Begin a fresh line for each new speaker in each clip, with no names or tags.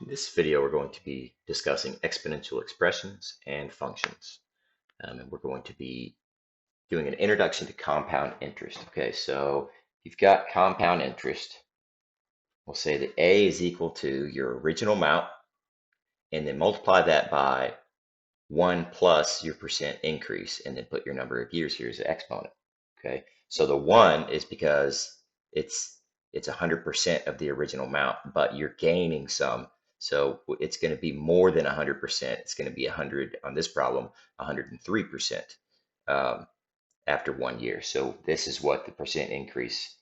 In this video, we're going to be discussing exponential expressions and functions. And we're going to be doing an introduction to compound interest. Okay, so you've got compound interest. We'll say that A is equal to your original amount, and then multiply that by 1 plus your percent increase, and then put your number of years here as an exponent. Okay, so the 1 is because it's 100% of the original amount, but you're gaining some. So it's going to be more than 100%. It's going to be 100 on this problem, 103% after 1 year. So this is what the percent increase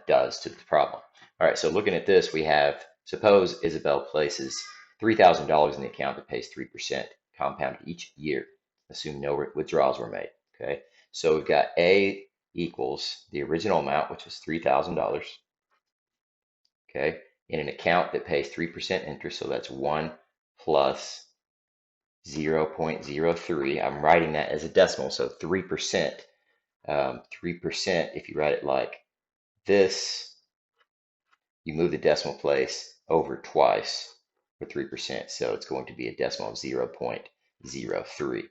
does to the problem. All right, so looking at this, we have, suppose Isabel places $3,000 in the account that pays 3% compounded each year. Assume no withdrawals were made. Okay, so we've got A equals the original amount, which was $3,000. Okay, in an account that pays 3% interest, so that's 1 plus 0.03. I'm writing that as a decimal, so 3%. 3%, if you write it like this, you move the decimal place over twice for 3%. So it's going to be a decimal of 0.03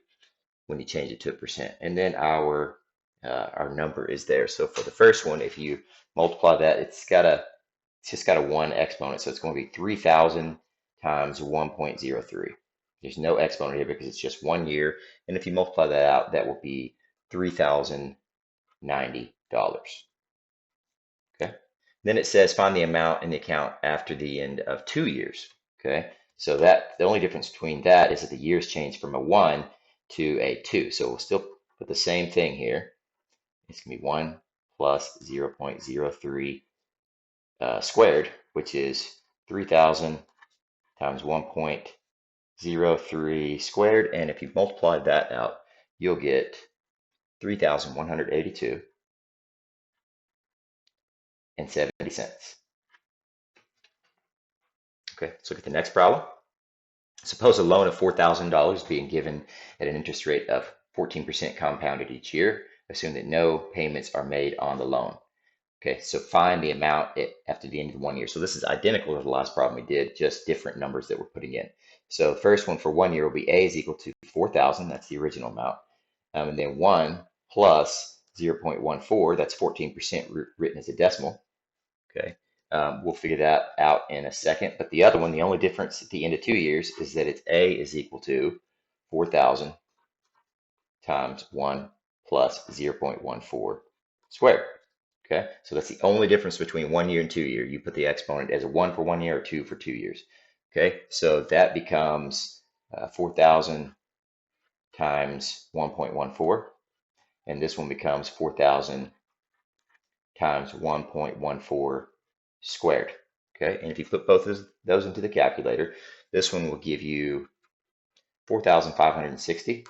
when you change it to a percent. And then our number is there. So for the first one, if you multiply that, it's just got a 1 exponent. So it's going to be 3,000 times 1.03. There's no exponent here because it's just 1 year. And if you multiply that out, that will be $3,090. Okay. Then it says find the amount in the account after the end of 2 years. Okay. So that the only difference between that is that the years change from a 1 to a 2. So we'll still put the same thing here. It's going to be 1 plus 0.03 squared, which is 3,000 times 1.03 squared. And if you multiply that out, you'll get 3,182 and 70 cents. Okay, let's look at the next problem. Suppose a loan of $4,000 being given at an interest rate of 14% compounded each year. Assume that no payments are made on the loan. Okay, so find the amount after the end of the 1 year. So this is identical to the last problem we did, just different numbers that we're putting in. So the first one for 1 year will be A is equal to 4,000. That's the original amount. And then 1 plus 0.14, that's 14% written as a decimal. Okay. We'll figure that out in a second. But the other one, the only difference at the end of 2 years is that it's A is equal to 4,000 times 1 plus 0.14 squared. Okay, so that's the only difference between 1 year and 2 year. You put the exponent as a 1 for 1 year or 2 for 2 years. Okay, so that becomes 4,000 times 1.14. And this one becomes 4,000 times 1.14 squared. Okay, and if you put both of those into the calculator, this one will give you 4,560,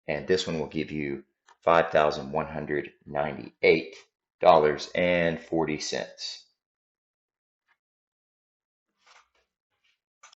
and this one will give you $5,198.40.